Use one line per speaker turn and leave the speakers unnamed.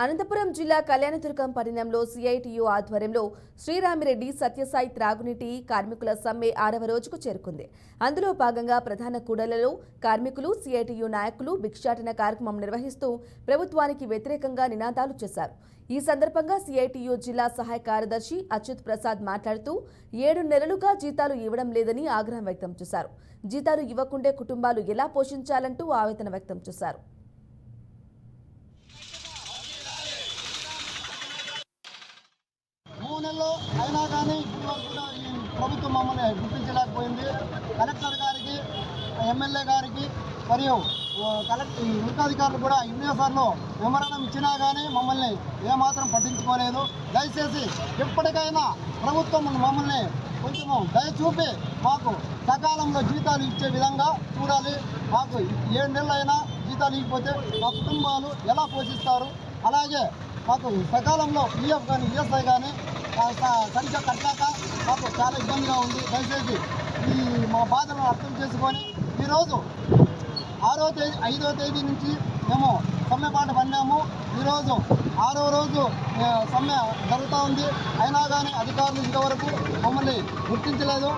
అనంతపురం జిల్లా కళ్యాణదుర్గం పట్టణంలో సిఐటియు ఆధ్వర్యంలో శ్రీరామిరెడ్డి సత్యసాయి త్రాగునీటి కార్మికుల సమ్మె 6వ రోజుకు చేరుకుంది. అందులో భాగంగా ప్రధాన కూడళ్లలో కార్మికులు, సిఐటియు నాయకులు భిక్షాటన కార్యక్రమం నిర్వహిస్తూ ప్రభుత్వానికి వ్యతిరేకంగా నినాదాలు చేశారు. ఈ సందర్భంగా సిఐటియు జిల్లా సహాయ కార్యదర్శి అచ్యుత్ ప్రసాద్ మాట్లాడుతూ 7 నెలలుగా జీతాలు ఇవ్వడం లేదని ఆగ్రహం వ్యక్తం చేశారు. జీతాలు ఇవ్వకుంటే కుటుంబాలు ఎలా పోషించాలంటూ ఆవేదన వ్యక్తం చేశారు.
నెలలో అయినా కానీ ఇప్పుడు వరకు కూడా ఈ ప్రభుత్వం మమ్మల్ని గుర్తించలేకపోయింది. కలెక్టర్ గారికి, ఎమ్మెల్యే గారికి మరియు ఉన్నతాధికారులు కూడా ఎన్నోసార్లు వివరణ ఇచ్చినా కానీ మమ్మల్ని ఏమాత్రం పట్టించుకోలేదు. దయచేసి ఎప్పటికైనా ప్రభుత్వం మమ్మల్ని కొంచెము దయ చూపి మాకు సకాలంలో జీతాలు ఇచ్చే విధంగా చూడాలి. మాకు 7 నెలలైనా జీతాలు ఇవ్వకపోతే మా కుటుంబాలు ఎలా పోషిస్తారు? అలాగే మాకు సకాలంలో పిఎఫ్ కానీ ఈఎస్ఐ కానీ సంఖ్య కట్టాక మాకు చాలా ఇబ్బందిగా ఉంది. దయచేసి ఈ మా బాధలను అర్థం చేసుకొని ఈరోజు 5వ తేదీ నుంచి మేము సమ్మె పాట పన్నాము. ఈరోజు 6వ రోజు సమ్మె జరుగుతూ ఉంది. అయినా కానీ అధికారులు ఇంతవరకు మమ్మల్ని గుర్తించలేదు.